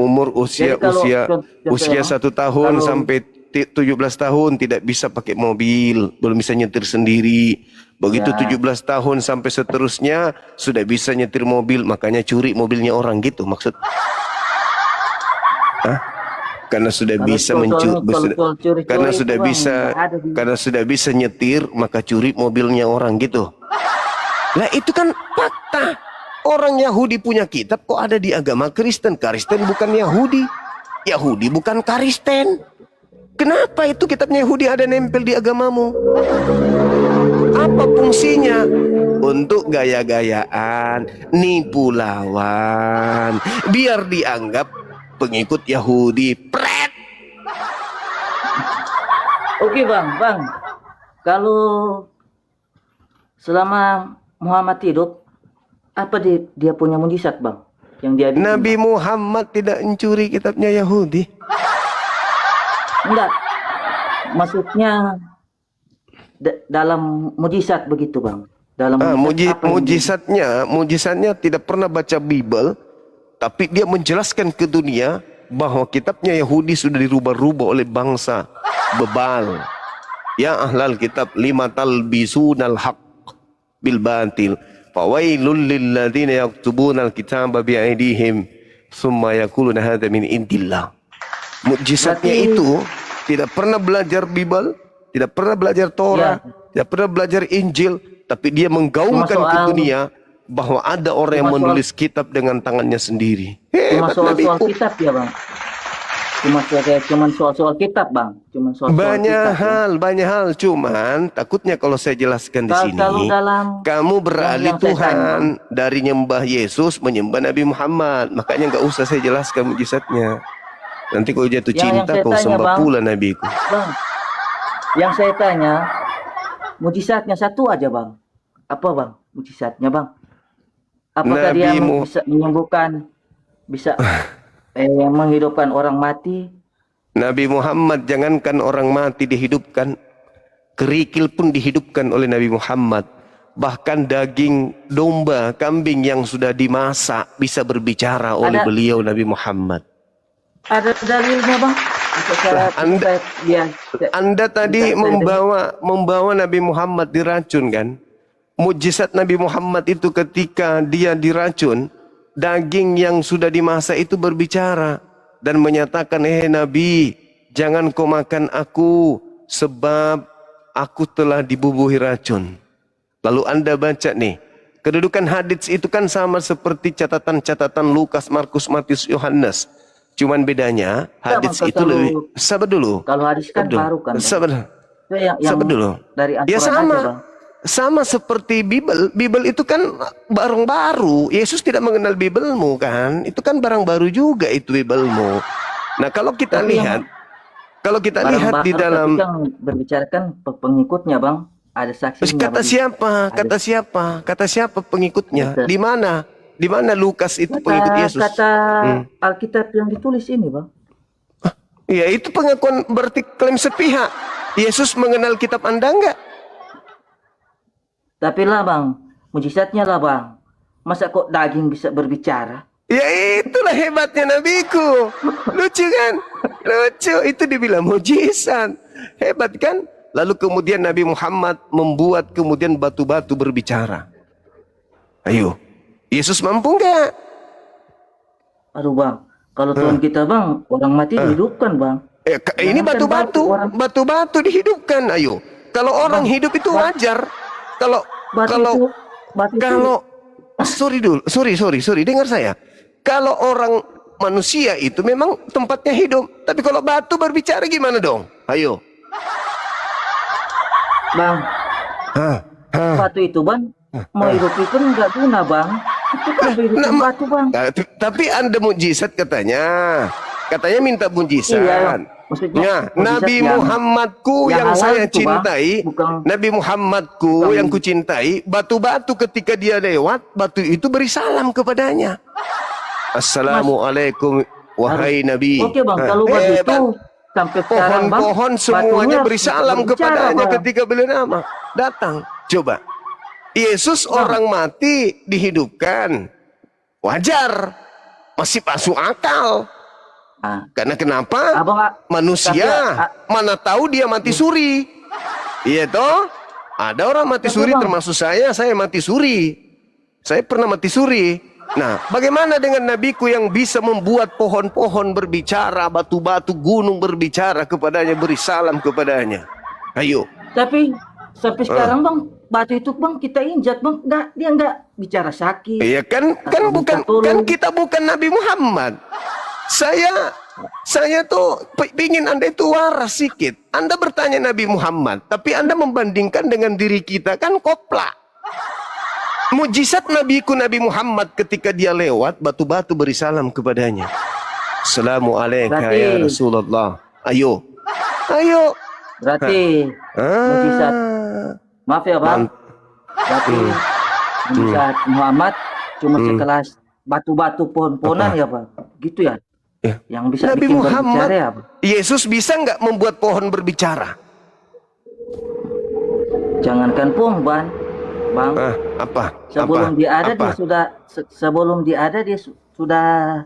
umur usia Jadi kalau usia contohnya usia bang, 1 tahun kalau sampai 17 tahun tidak bisa pakai mobil, belum bisa nyetir sendiri. Begitu ya 17 tahun sampai seterusnya sudah bisa nyetir mobil, makanya curi mobilnya orang gitu maksud. Hah? Karena sudah kalau bisa kalau soal karena curi-curi itu sudah bang bisa nggak ada di. karena sudah bisa nyetir maka curi mobilnya orang gitu. Lah itu kan fakta. Orang Yahudi punya kitab kok ada di agama Kristen. Kristen bukan Yahudi. Yahudi bukan Kristen. Kenapa itu kitabnya Yahudi ada nempel di agamamu? Apa fungsinya? Untuk gaya-gayaan, nipu lawan, biar dianggap pengikut Yahudi. Pret. Oke bang, kalau selama Muhammad hidup, apa dia punya mujizat bang? Yang dia bikin Nabi bang? Muhammad tidak mencuri kitabnya Yahudi. Enggak, maksudnya dalam mujizat begitu bang. Dalam mujizat apa yang Mujizatnya tidak pernah baca Bible, tapi dia menjelaskan ke dunia bahwa kitabnya Yahudi sudah dirubah-rubah oleh bangsa bebal. Ya ahlal kitab lima talbisunal haq bil batil. Fawailul lil ladzina yaktubuna al-kitaba bi aydihim summa yaquluna hadza min indillah. Mukjizatnya itu tidak pernah belajar Bible, tidak pernah belajar Torah, tidak pernah belajar Injil, tapi dia menggaungkan ke dunia bahwa ada orang yang menulis kitab dengan tangannya sendiri. Cuma soal-soal kitab ya bang. Cuma soal-soal kitab bang. Banyak hal. Cuman takutnya kalau saya jelaskan di sini, kamu beralih Tuhan dari nyembah Yesus menyembah Nabi Muhammad. Makanya nggak usah saya jelaskan mujizatnya. Nanti kalau jatuh cinta kau sembah pula Nabiku. Bang, yang saya tanya, mujizatnya satu aja bang. Apa bang mujizatnya bang? Apakah dia bisa menyembuhkan, bisa menghidupkan orang mati? Nabi Muhammad jangankan orang mati dihidupkan, kerikil pun dihidupkan oleh Nabi Muhammad. Bahkan daging domba, kambing yang sudah dimasak bisa berbicara oleh beliau Nabi Muhammad. Ada dalilnya bang? Anda tadi membawa Nabi Muhammad diracun kan? Mujizat Nabi Muhammad itu ketika dia diracun, daging yang sudah dimasak itu berbicara dan menyatakan, Nabi, jangan kau makan aku sebab aku telah dibubuhi racun. Lalu Anda baca nih, kedudukan hadits itu kan sama seperti catatan-catatan Lukas, Markus, Matius, Yohanes. Cuman bedanya hadits itu lebih. Sabar dulu. Kalau hadis kan baru kan. Sabar dulu. Dari ya sama. aja, bang. Sama seperti Bible. Bible itu kan barang baru. Yesus tidak mengenal Biblemu kan. Itu kan barang baru juga itu Biblemu. Nah kalau kita lihat di dalam berbicarakan pengikutnya bang. Ada saksinya. Kata siapa pengikutnya? Di mana? Di mana Lukas itu pengikut Yesus? Kata Alkitab yang ditulis ini bang. Ya itu pengakuan berarti klaim sepihak. Yesus mengenal kitab Anda enggak? Tapi lah bang, mujizatnya lah bang. Masa kok daging bisa berbicara? Ya itulah hebatnya nabiku. Lucu kan? Lucu, itu dibilang mujizat. Hebat kan? Lalu kemudian Nabi Muhammad membuat kemudian batu-batu berbicara. Ayo, Yesus mampu enggak? Aduh bang, kalau Tuhan kita bang, orang mati dihidupkan bang. Ini batu-batu dihidupkan. Ayo, kalau orang hidup itu wajar. Kalau sorry, dengar saya. Kalau orang manusia itu memang tempatnya hidup, tapi kalau batu berbicara gimana dong? Ayo, bang. Batu itu bang, mau hidup itu nggak guna bang. Itu kan batu bang. Tapi Anda mujizat katanya minta mujizat. Iya. Maksudnya, Nabi Muhammadku yang saya cintai, Nabi Muhammadku yang kucintai, batu-batu ketika dia lewat, batu itu beri salam kepadanya. Assalamualaikum wahai Nabi. Oke bang, kalau begitu sampai sekarang bang, pohon semuanya beri salam kepadanya ketika beliau datang. Coba, Yesus orang mati dihidupkan, wajar. masih masuk akal. Ah, Karena kenapa? abang Manusia mana tahu dia mati suri. Iya toh? Ada orang mati Tapi, suri Bang, termasuk saya mati suri. Saya pernah mati suri. Nah, bagaimana dengan nabiku yang bisa membuat pohon-pohon berbicara, batu-batu gunung berbicara kepadanya, beri salam kepadanya? Ayo. tapi sampai sekarang bang, batu itu bang kita injak bang, dia nggak bicara sakit. Iya kan Atau bukan minta tolong. kan kita bukan Nabi Muhammad. Saya tuh pingin Anda itu waras sedikit. Anda bertanya Nabi Muhammad, tapi Anda membandingkan dengan diri kita kan koplak. Mujizat Nabiku Nabi Muhammad ketika dia lewat, batu-batu beri salam kepadanya. Assalamualaikum ya Rasulullah. Ayo. Berarti mujizat, maaf ya bang, berarti mujizat Muhammad cuma sekelas batu-batu pohon-pohonan ya bang, gitu ya? Ya. Yang bisa Nabi bikin Muhammad, berbicara ya bang? Yesus bisa nggak membuat pohon berbicara? Jangankan pohon bang, Apa? sebelum dia ada Apa? dia sudah sebelum dia ada dia sudah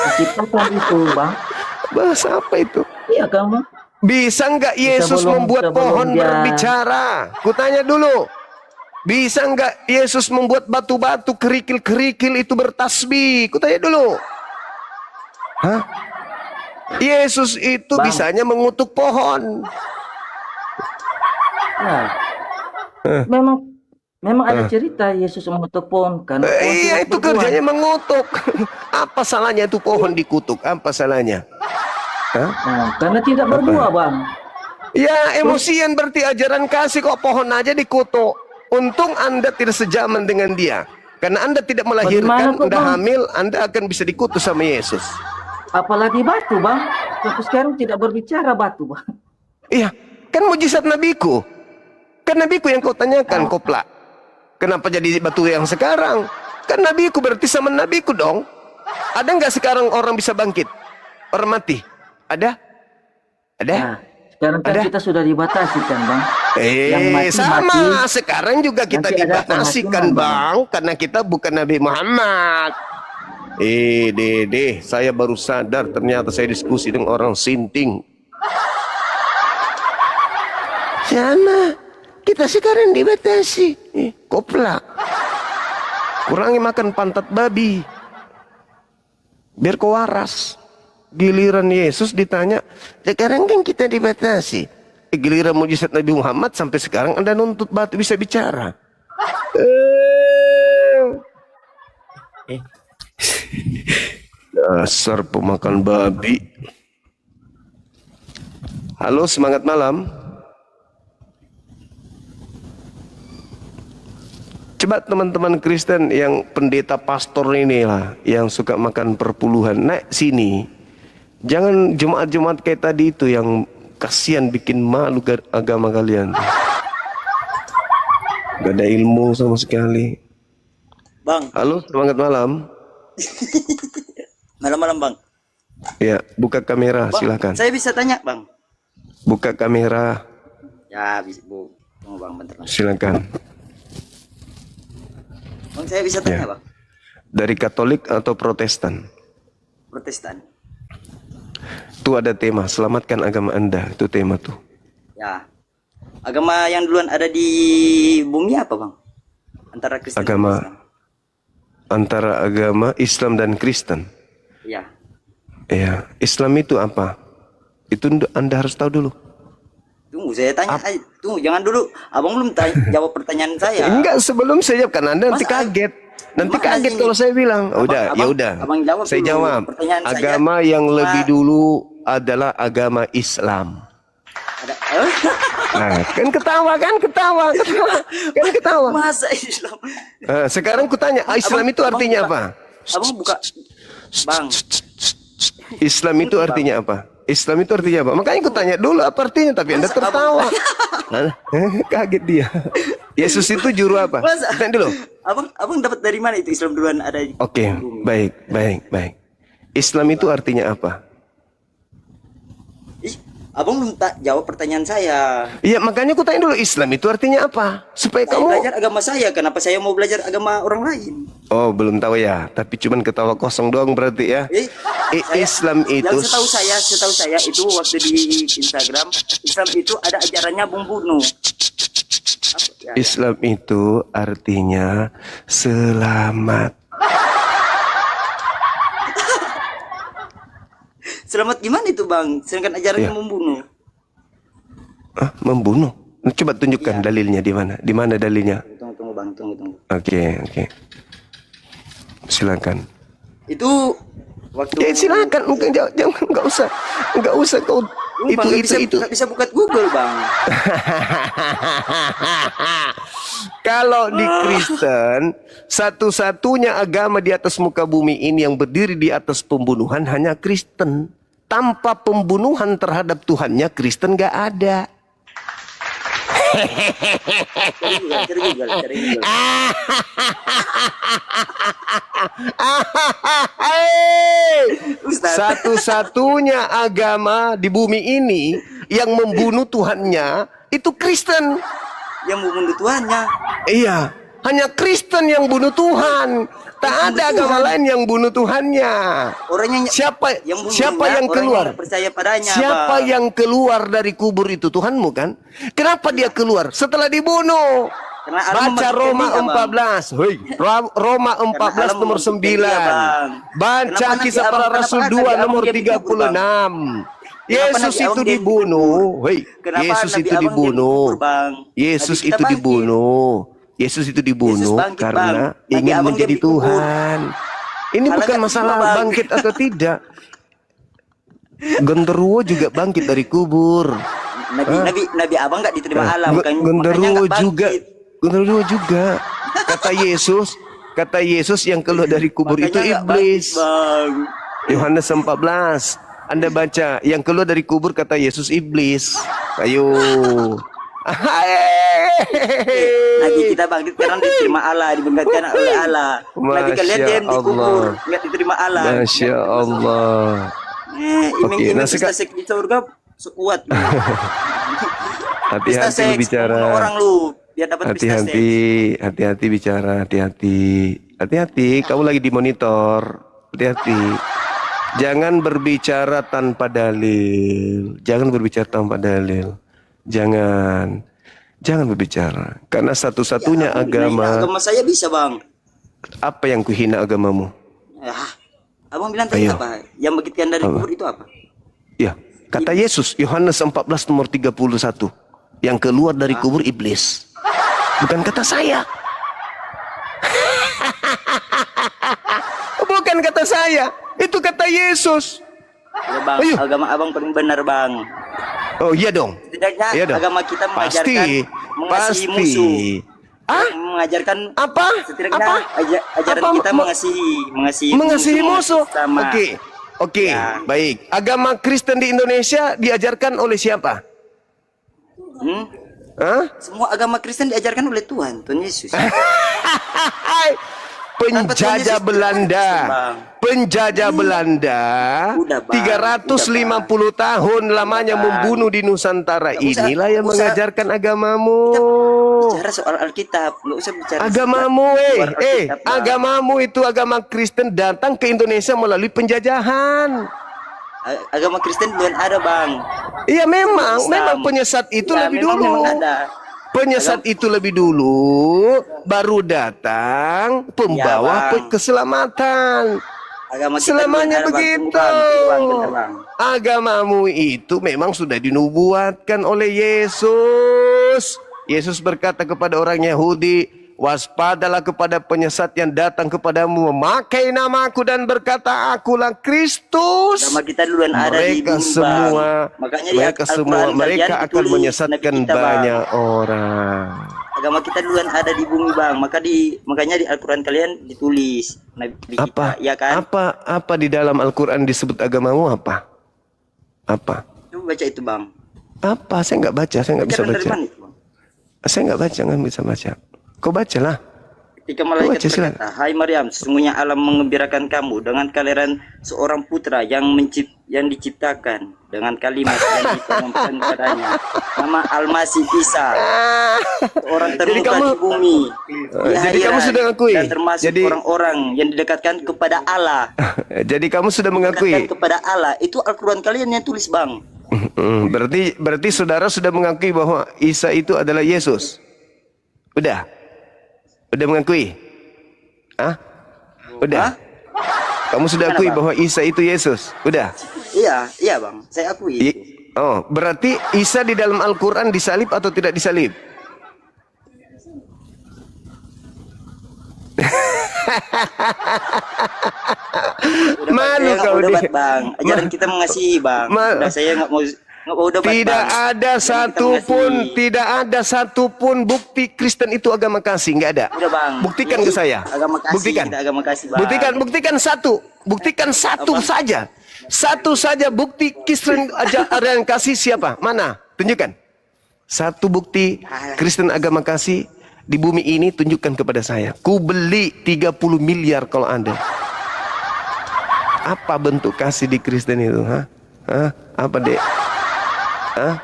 menciptakan itu bang. Bahasa apa itu? Iya kan bang? Bisa nggak Yesus membuat pohon berbicara? Kutanya dulu. Bisa nggak Yesus membuat batu-batu kerikil-kerikil itu bertasbih? Kutanya dulu. Hah? Yesus itu Bang, bisanya mengutuk pohon. ya. Memang ada cerita Yesus mengutuk pohon karena pohon Iya, tidak itu berbuah. kerjanya mengutuk. Apa salahnya itu pohon dikutuk? Apa salahnya? Hah? Nah, karena tidak berbuah bang. Ya, emosian berarti ajaran kasih kok pohon aja dikutuk. Untung Anda tidak sejaman dengan dia. Karena Anda tidak melahirkan, Bagaimana kok, Anda Bang? hamil, Anda akan bisa dikutus sama Yesus. Apalagi batu bang, sampai sekarang tidak berbicara batu bang. Iya, kan mujizat nabiku. Kan nabiku yang kau tanyakan, koplak. Kenapa jadi batu yang sekarang? Kan nabiku berarti sama nabiku dong. Ada nggak sekarang orang bisa bangkit? Orang mati? Ada? Ada? Nah, sekarang kan Ada? kita sudah dibatasi kan bang. Yang mati, Sama. mati. Sekarang juga kita Nanti ada dibatasi penghakiman, kan bang. Karena kita bukan Nabi Muhammad. Dede, saya baru sadar ternyata saya diskusi dengan orang sinting. Sama. Kita sekarang dibatasi. Koplak. Kurangi makan pantat babi. Biar kau waras. Giliran Yesus ditanya, sekarang kan kita dibatasi. Giliran mujizat Nabi Muhammad sampai sekarang Anda nuntut batu bisa bicara. Dasar pemakan babi. Halo, semangat malam. Coba teman-teman Kristen yang pendeta pastor inilah, yang suka makan perpuluhan, naik sini. Jangan jemaat-jemaat kayak tadi itu yang kasihan bikin malu agama kalian. Gak ada ilmu sama sekali. Bang, Halo, semangat malam. malam-malam bang. Ya, buka kamera, Bang, silakan. saya bisa tanya bang? Buka kamera, Ya, bisa bu. Tunggu bang, bentar bang. silakan. Bang, saya bisa tanya Ya. bang? Dari Katolik atau Protestan? Protestan. Itu ada tema, selamatkan agama Anda. Itu tema tuh. Ya. Agama yang duluan ada di bumi apa bang? Antara Kristen dan Agama Islam. antara agama Islam dan Kristen. Ya. Ya, Islam itu apa? Itu Anda harus tahu dulu. Tunggu, saya tanya. Tunggu, jangan dulu. Abang belum jawab pertanyaan saya. Enggak, sebelum saya jawab kan Anda nanti Masa- kaget. Nanti Gimana kaget sih? kalau saya bilang. Udah, Abang- ya udah. abang jawab Saya dulu jawab. pertanyaan saya. Agama yang Cuma- lebih dulu adalah agama Islam. Ada. Nah, kan ketawa. Kan ketawa. Masa Islam? Nah, sekarang kutanya, Islam Abang- itu artinya abang apa? buka- Abang buka. Bang. Islam itu artinya apa? Islam itu artinya apa? Makanya kutanya dulu apa artinya, tapi Anda Masa tertawa. Kaget dia. Yesus itu juru apa? Masa? Tanya dulu. Abang dapat dari mana itu Islam duluan ada di Oke, bumi? baik. Islam itu artinya apa? Ih, Abang belum tak jawab pertanyaan saya. Iya, makanya aku tanya dulu, Islam itu artinya apa? Supaya Saya kamu... belajar agama saya, kenapa saya mau belajar agama orang lain? Oh, belum tahu ya. Tapi cuman ketawa kosong doang berarti ya. Islam itu... Setahu saya itu waktu di Instagram, Islam itu ada ajarannya membunuh. Apa, ya? Islam itu artinya selamat. Selamat gimana itu bang? Sedangkan ajarannya Iya. membunuh. Ah, membunuh? Coba tunjukkan dalilnya di mana? Di mana dalilnya? Tunggu bang, tunggu. Oke. Silakan. Itu waktu. Ya silakan, jangan nggak usah kau Bang, itu. nggak bisa buka Google bang. Kalau di Kristen, satu-satunya agama di atas muka bumi ini yang berdiri di atas pembunuhan hanya Kristen. Tanpa pembunuhan terhadap Tuhannya, Kristen gak ada. Cari Google. Ustaz. Satu-satunya agama di bumi ini yang membunuh Tuhannya itu Kristen. Yang membunuh Tuhannya. Iya, hanya Kristen yang bunuh Tuhan. Tak ada agama lain yang bunuh Tuhannya. Orangnya Siapa bunuhnya, siapa yang orang keluar? yang percaya padanya, Siapa Bang. yang keluar dari kubur itu? Tuhanmu kan? Kenapa dia keluar? Setelah dibunuh. Karena Allah Baca memakai Roma dia, Bang. 14. Hoi, Roma 14 Allah nomor memakai 9. dia, Bang. Baca Kenapa Kisah nanti Para abang- Rasul kenapa 2 nanti nomor abang dia dikubur, 36. Yesus nanti itu abang dia dibunuh. Hoi, Kenapa Yesus Nabi itu abang dia dibunuh. dikubur, Bang? Yesus Nabi kita itu bangkit. dibunuh. Yesus itu dibunuh Yesus bangkit, karena Bang. Nabi ingin abang dia menjadi dikubur. Tuhan. Ini Malah bukan nggak masalah terima, Bang. bangkit atau tidak. Genderuwo juga bangkit dari kubur. Nabi abang nggak diterima Allah, makanya Genderuwo nggak juga. bangkit. Genderuwo juga. Kata Yesus yang keluar dari kubur Makanya itu nggak iblis. bangkit, Bang. Yohanes 14. Anda baca, yang keluar dari kubur kata Yesus iblis. Ayo. Nabi kita bangkit karena diterima Allah, dibangkitkan oleh Allah. Nabi kalian Masya diam di kubur, Allah. nggak diterima Allah. Masya Allah. Iming-iming nah kita di surga sekuat. Hati-hati Pesta seks, berbicara. membunuh orang lu biar dapat pesta seks. Hati-hati bicara, hati-hati. Kamu lagi dimonitor. Hati-hati. Jangan berbicara tanpa dalil. Jangan berbicara. Karena satu-satunya Ya, agama saya bisa, Bang. Apa yang kuhina agamamu? Abang bilang tadi Ayo. apa? Yang bangkitkan dari kubur itu apa? Ya, kata Yesus, Yohanes 14 nomor 31. Yang keluar dari kubur iblis. Bukan kata saya. Bukan kata saya. Itu kata Yesus. Ya, Bang, Ayo. agama abang paling benar, Bang. Oh iya dong. Setidaknya Iya dong. agama kita mengajarkan mengasihi musuh. Mengajarkan Apa? setidaknya ajaran Apa? kita mengasihi Musuh. sama. Oke, Ya. baik. Agama Kristen di Indonesia diajarkan oleh siapa? Hah? Semua agama Kristen diajarkan oleh Tuhan Yesus. Penjajah Belanda. Penjajah Belanda Udah, Bang. 350 tahun lamanya membunuh di Nusantara. Nggak usah- Inilah yang nggak usah- mengajarkan agamamu. Bicara soal Alkitab, nggak usah bicara Agamamu, luar Alkitab, Bang. agamamu itu agama Kristen datang ke Indonesia melalui penjajahan. Agama Kristen belum ada, Bang. Iya memang Islam. penyesat itu Ya, lebih memang dulu. ada. Penyesat itu lebih dulu, baru datang pembawa Ya, Bang. keselamatan. Agama kita Selamanya belum ada, Bang. begitu. Tunggu, Bang. Bener, Bang. Agamamu itu memang sudah dinubuatkan oleh Yesus. Yesus berkata kepada orang Yahudi, waspadalah kepada penyesat yang datang kepadamu memakai namaku dan berkata, akulah Kristus. Agama kita duluan ada di Mereka bumi, semua, Bang. Makanya di mereka Al-Quran semua, kalian mereka akan ditulis menyesatkan Nabi kita, Bang. banyak orang. Agama kita duluan ada di bumi, Bang. Makanya di Al-Quran kalian ditulis Nabi Apa? kita, ya kan? Apa di dalam Al-Quran disebut agamamu apa? Apa? Coba baca itu, Bang. Apa? Saya nggak baca, saya nggak bisa Ajaran dari baca. mana itu, Bang? Saya nggak baca, nggak bisa baca. Kau bacalah. Ketika malaikat Baca, silakan. berkata, "Hai Maryam, sesungguhnya Allah mengembirakan kamu dengan kelahiran seorang putra yang diciptakan dengan kalimat yang ditanamkan padanya. Nama Al-Masih Isa, orang Jadi termuka kamu- di bumi, di jadi kamu akhirat, sudah mengakui? dan termasuk Jadi- orang-orang yang didekatkan kepada Allah." Jadi kamu sudah mengakui. Didekatkan kepada Allah, itu Al-Quran kalian yang tulis, Bang. Berarti saudara sudah mengakui bahwa Isa itu adalah Yesus. Udah mengakui? Hah? Udah. Kamu sudah Gimana, akui Bang? bahwa Isa itu Yesus? Udah. Iya Bang, saya akui itu. Oh, berarti Isa di dalam Al-Quran disalib atau tidak disalib? Malu Saya nggak kau mau debat, dia. Bang. Ajaran kita mengasihi, Bang. Udah, saya nggak mau debat, Tidak Bang. ada Ajaran kita satupun, mengasihi. tidak ada satupun bukti Kristen itu agama kasih, nggak ada. Udah, Bang. Buktikan Ini ke saya. Agama kasih, Buktikan. kita agama kasih, Bang. Buktikan satu Apa? saja. Satu saja bukti Kristen ajaran kasih siapa? Mana? Tunjukkan. Satu bukti Kristen agama kasih di bumi ini tunjukkan kepada saya. Ku beli 30 miliar kalau ada. Apa bentuk kasih di Kristen itu? Hah? Apa dek? Hah?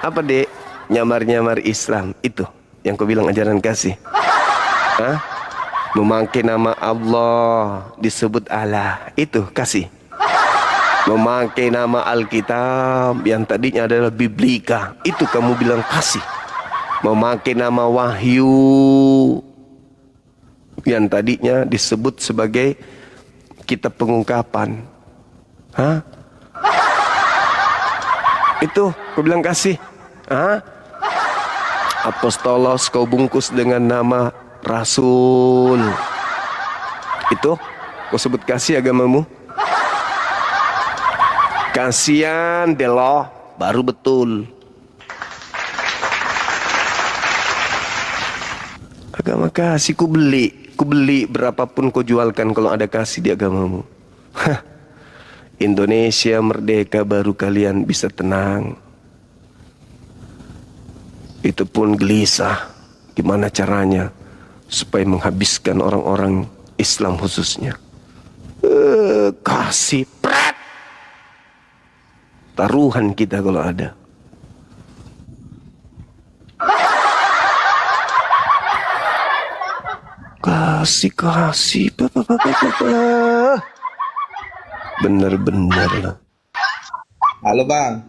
Apa dek? Nyamar-nyamar Islam itu yang kau bilang ajaran kasih. Hah? Memakai nama Allah, disebut Allah, itu kasih. Memakai nama Alkitab yang tadinya adalah Biblika, itu kamu bilang kasih. Memakai nama Wahyu yang tadinya disebut sebagai kitab pengungkapan. Hah? Itu kau bilang kasih. Hah? Apostolos kau bungkus dengan nama Rasul. Itu kau sebut kasih agamamu. Kasihan Delo, baru betul. Agama kasih ku beli berapapun kau jualkan kalau ada kasih di agamamu. Hah. Indonesia merdeka baru kalian bisa tenang. Itu pun gelisah. Gimana caranya supaya menghabiskan orang-orang Islam khususnya. Kasih pret. Taruhan kita kalau ada. Kasih. Bener-bener lah. Halo Bang.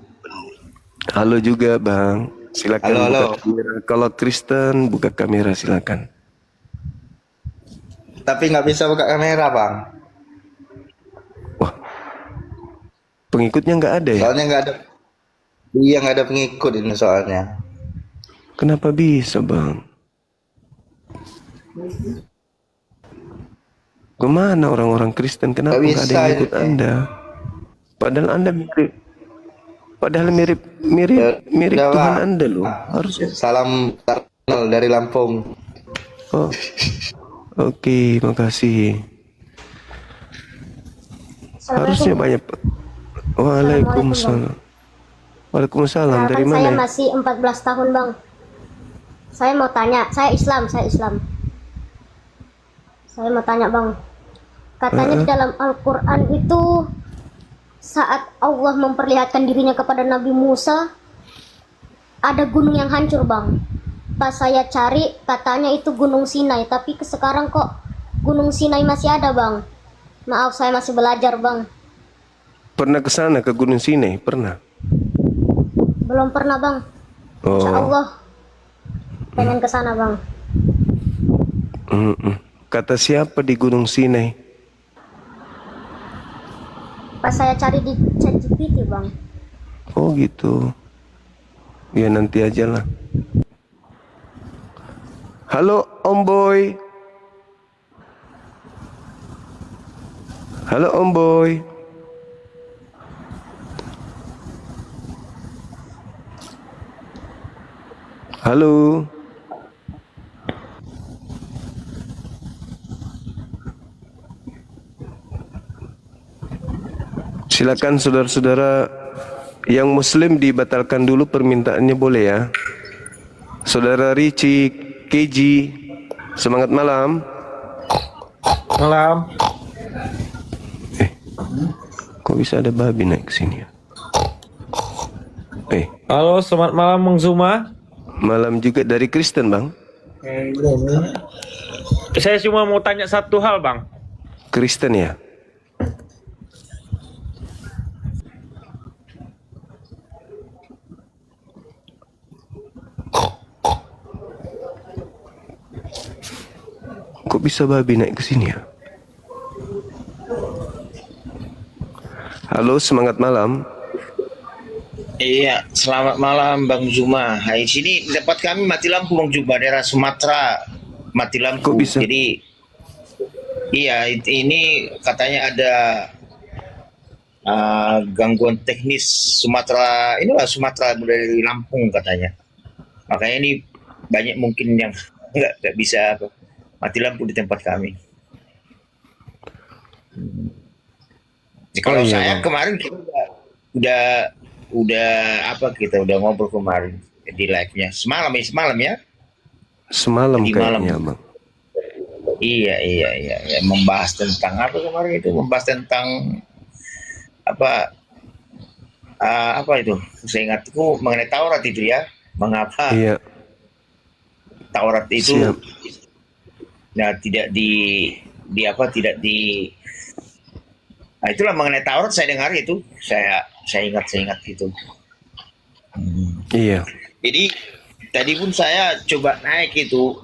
Halo juga Bang. Silakan Halo, buka halo. kamera. Kalau Kristen buka kamera silakan. Tapi nggak bisa buka kamera Bang. Wah, pengikutnya nggak ada ya? Soalnya nggak ada. Iya nggak ada pengikut ini soalnya. Kenapa bisa Bang? Kemana orang-orang Kristen? Kenapa Nggak nggak ada bisa yang ikut ini. Anda? Padahal Anda mirip. Padahal mirip Udah, Tuhan Bang. Anda loh. Harus. Salam Tarnal dari Lampung. Oh. Oke, makasih. Harusnya banyak. Waalaikumsalam. Waalaikumsalam. Dari Kan saya mana? masih 14 tahun bang. Saya mau tanya, saya Islam. Saya mau tanya bang. Katanya di dalam Al-Quran itu saat Allah memperlihatkan dirinya kepada Nabi Musa, ada gunung yang hancur bang. Pas saya cari katanya itu Gunung Sinai, tapi sekarang kok Gunung Sinai masih ada bang. Maaf saya masih belajar bang. Pernah ke sana ke Gunung Sinai? Pernah. Belum pernah bang. Insya Oh. Allah pengen ke sana bang. Kata siapa di Gunung Sinai? Pas saya cari di ChatGPT bang. Oh gitu. Ya nanti aja lah. Halo Om Boy. Halo Om Boy. Halo. Silakan saudara-saudara yang muslim dibatalkan dulu permintaannya boleh ya. Saudara Ricci, KG, Semangat malam. Malam. Kok bisa ada babi naik ke sini ya? Halo, selamat malam Bang Zuma. Malam juga dari Kristen, Bang. Saya cuma mau tanya satu hal, Bang. Kristen ya? Kok bisa babi naik ke sini ya? Halo, semangat malam. Iya, selamat malam Bang Zuma. Hai, sini tempat kami mati lampu Bang Zuma, daerah Sumatera mati lampu. Kok bisa? Jadi, iya ini katanya ada gangguan teknis Sumatera. Inilah Sumatera dari Lampung katanya. Makanya ini banyak mungkin yang nggak bisa mati lampu di tempat kami. Jadi, kalau iya, saya Bang. kemarin kita udah apa kita udah ngobrol kemarin di live-nya semalam ya. Semalam Di kayaknya, malam. Bang. Iya, membahas tentang apa kemarin itu, membahas tentang apa itu, saya ingatku mengenai Taurat itu ya, mengapa Iya, Taurat itu siap. tidak tidak di itulah mengenai Taurat saya dengar itu, saya ingat itu. Iya. Jadi tadi pun saya coba naik itu.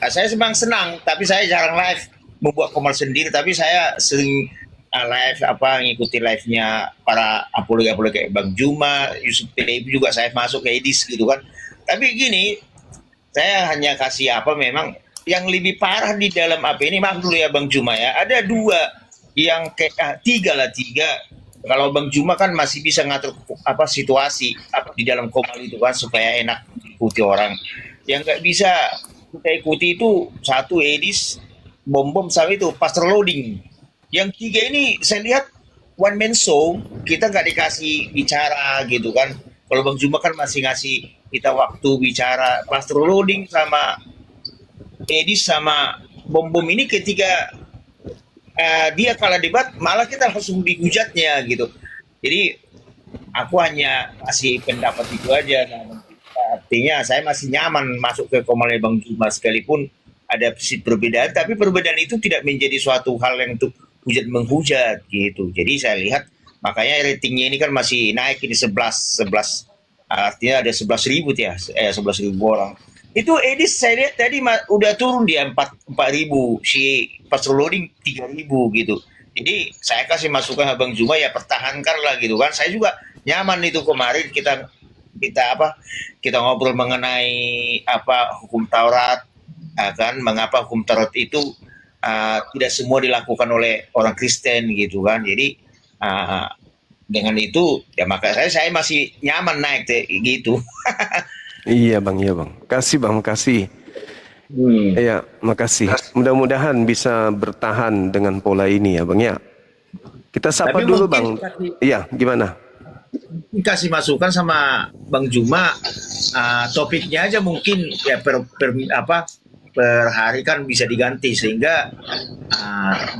Saya memang senang, tapi saya jarang live membuat komal sendiri. Tapi saya sering live ngikuti live-nya para apologi kayak Bang Juma, Yusuf PDIP juga saya masuk ke Edis gitu kan. Tapi gini, saya hanya kasih memang yang lebih parah di dalam ini, maaf dulu ya Bang Juma ya. Ada dua yang kayak tiga. Kalau Bang Juma kan masih bisa ngatur situasi di dalam komal itu kan supaya enak diikuti orang. Yang nggak bisa kita ikuti itu satu Edis, bom sama itu Pastor Loading. Yang tiga ini saya lihat one man show, kita nggak dikasih bicara gitu kan. Kalau Bang Juma kan masih ngasih kita waktu bicara. Pastor Loading sama Edis sama bom ini ketika dia kalah debat malah kita langsung dihujatnya gitu. Jadi aku hanya kasih pendapat itu aja. Artinya saya masih nyaman masuk ke komalnya Bang Juma sekalipun ada perbedaan, tapi perbedaan itu tidak menjadi suatu hal yang untuk hujat menghujat gitu. Jadi saya lihat makanya ratingnya ini kan masih naik ini 11 artinya ada 11.000 ya 11.000 orang. Itu Edis saya lihat tadi udah turun dia 4.000, si Pastor Loading 3.000 gitu. Jadi saya kasih masukan ke Bang Juma ya pertahankan lah gitu kan. Saya juga nyaman itu kemarin kita ngobrol mengenai hukum Taurat kan, mengapa hukum Taurat itu tidak semua dilakukan oleh orang Kristen gitu kan. Jadi dengan itu ya maka saya masih nyaman naik gitu. Iya, Bang. Kasih, Bang, makasih. Iya, makasih. Mudah-mudahan bisa bertahan dengan pola ini ya, Bang ya. Kita sapa Tapi dulu, mungkin Bang. Iya, gimana? Kasih masukan sama Bang Juma, topiknya aja mungkin ya per hari kan bisa diganti sehingga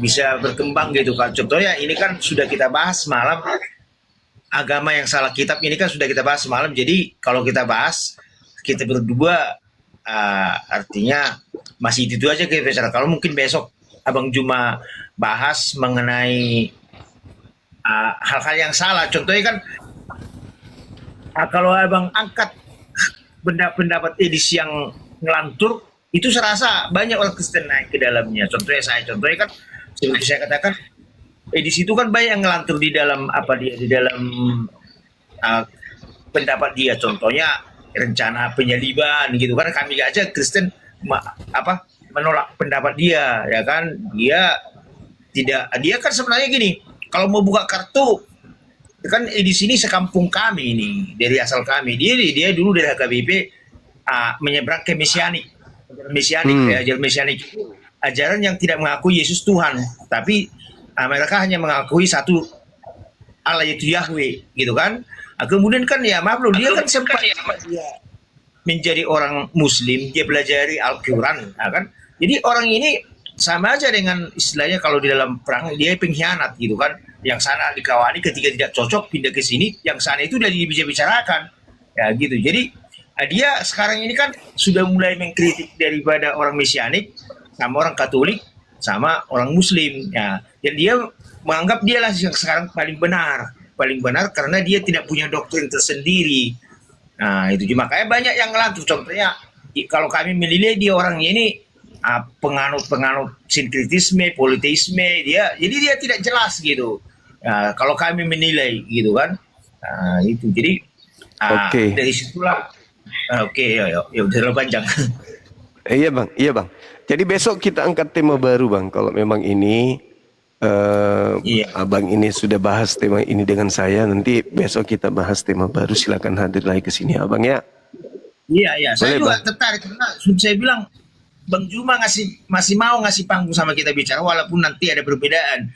bisa berkembang gitu kan. Contohnya ini kan sudah kita bahas malam, agama yang salah kitab ini kan sudah kita bahas malam. Jadi kalau kita bahas kita berdua artinya masih itu aja kayak biasa. Kalau mungkin besok Abang Juma bahas mengenai hal-hal yang salah. Contohnya kan kalau Abang angkat pendapat Edis yang ngelantur, itu serasa banyak orang Kristen naik ke dalamnya. Contohnya kan seperti saya katakan, Edis itu kan banyak yang ngelantur di dalam pendapat dia. Contohnya rencana penyaliban gitu kan, kami aja Kristen menolak pendapat dia ya kan. Dia kan sebenarnya gini, kalau mau buka kartu kan di sini sekampung kami ini, dari asal kami, dia dulu dari HKBP menyeberang ke mesianik ajaran mesianik, ajaran yang tidak mengakui Yesus Tuhan, tapi mereka hanya mengakui satu Allah, yaitu Yahweh gitu kan. Kemudian kan ya maaf loh, dia kan sempat dia menjadi orang Muslim, dia pelajari Al-Quran kan, Jadi orang ini sama aja dengan istilahnya kalau di dalam perang dia pengkhianat gitu kan. Yang sana dikawani, ketika tidak cocok pindah ke sini, yang sana itu udah dibicarakan. Ya gitu. Jadi dia sekarang ini kan sudah mulai mengkritik daripada orang Mesianik sama orang Katolik sama orang Muslim. Ya, dan dia menganggap dialah yang sekarang paling benar karena dia tidak punya doktrin tersendiri. Nah itu juga makanya banyak yang ngelantur. Contohnya kalau kami menilai dia orang ini penganut sinkretisme, politeisme, jadi dia tidak jelas gitu. Nah, kalau kami menilai gitu kan, itu jadi dari situlah. Ya udah terlalu panjang. Iya bang. Jadi besok kita angkat tema baru bang. Kalau memang ini abang ini sudah bahas tema ini dengan saya, nanti besok kita bahas tema baru. Silakan hadir lagi ke sini abang ya. Iya. Saya Boleh, juga Bang. tertarik karena saya bilang Bang Juma masih mau ngasih panggung sama kita bicara walaupun nanti ada perbedaan.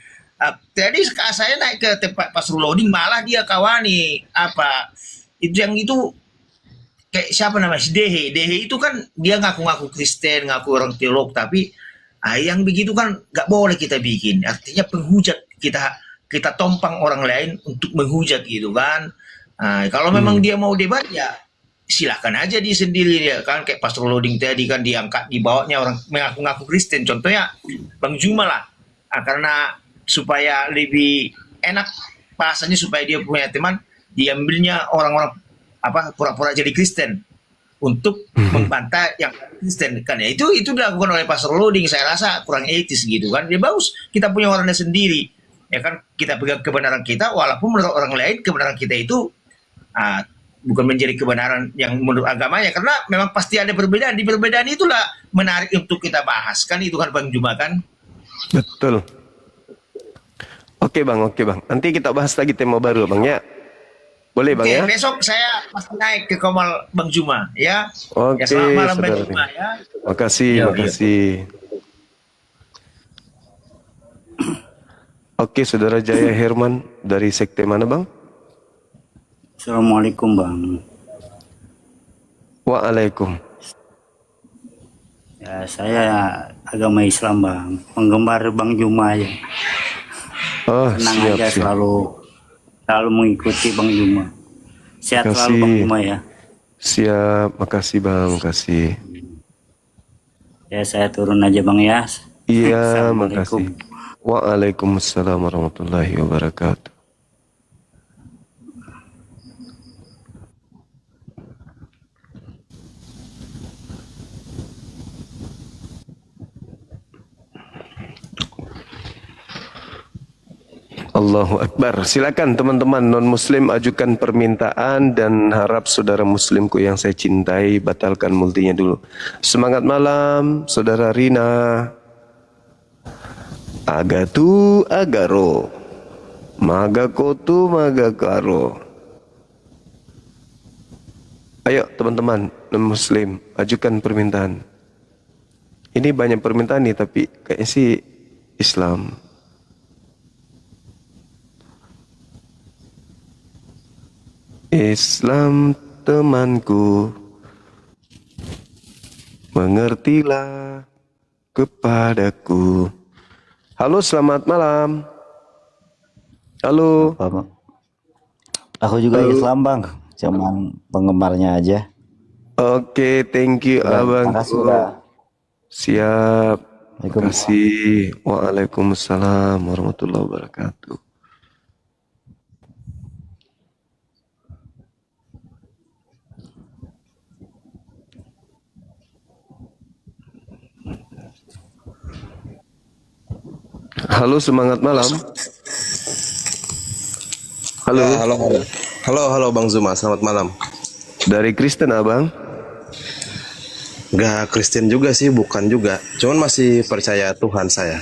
Tadi saya naik ke tempat Pasrul Loading malah dia kawani itu kayak siapa namanya Dehe itu kan dia ngaku-ngaku Kristen, ngaku orang teolog, tapi yang begitu kan nggak boleh kita bikin. Artinya penghujat, kita tompang orang lain untuk menghujat gitu kan. Kalau memang dia mau debat ya silakan aja dia sendiri ya kan, kayak Pastor Loading tadi kan diangkat dibawanya orang mengaku-ngaku Kristen, contohnya Bang Juma lah. Karena supaya lebih enak bahasanya, supaya dia punya teman, diambilnya orang-orang pura-pura jadi Kristen untuk membantah yang Kristen kan, ya itu dilakukan oleh Pastor Loading. Saya rasa kurang etis gitu kan. Ya bagus kita punya orangnya sendiri ya kan, kita pegang kebenaran kita walaupun menurut orang lain kebenaran kita itu bukan menjadi kebenaran yang menurut agamanya, karena memang pasti ada perbedaan. Di perbedaan itulah menarik untuk kita bahas kan, itu kan Bang Juma kan. Betul. Oke bang. Nanti kita bahas lagi tema baru bang ya. Boleh bang ya. Besok saya pasti naik ke Komal Bang Juma ya. Oke. Selamat malam Bang Saudara. Juma ya. Makasih. Oke, Saudara Jaya Herman dari sekte mana bang? Assalamualaikum bang. Waalaikum. Ya, saya agama Islam bang, penggemar Bang Juma aja. Oh, Tenang aja, siap. selalu mengikuti Bang Juma. Sehat selalu Bang Juma ya. Siap, makasih bang, makasih. Ya saya turun aja bang ya. Iya, Assalamualaikum. makasih. Waalaikumsalam warahmatullahi wabarakatuh. Allahu Akbar. Silakan teman-teman non-muslim ajukan permintaan, dan harap saudara muslimku yang saya cintai batalkan multinya dulu. Semangat malam saudara Rina. Agatu agaro. Magakotu magakaro. Ayo teman-teman non-muslim ajukan permintaan. Ini banyak permintaan nih, tapi kayaknya sih Islam. Islam temanku, mengertilah kepadaku. Halo, selamat malam. Halo. Aku juga Islam bang, cuman penggemarnya aja. Oke, thank you abang. Makasih udah. Siap. Terima kasih. Waalaikumsalam warahmatullahi wabarakatuh. Halo, semangat malam. Halo. Ya, halo Bang Zuma, selamat malam. Dari Kristen abang? Gak Kristen juga sih, bukan juga. Cuman masih percaya Tuhan saya.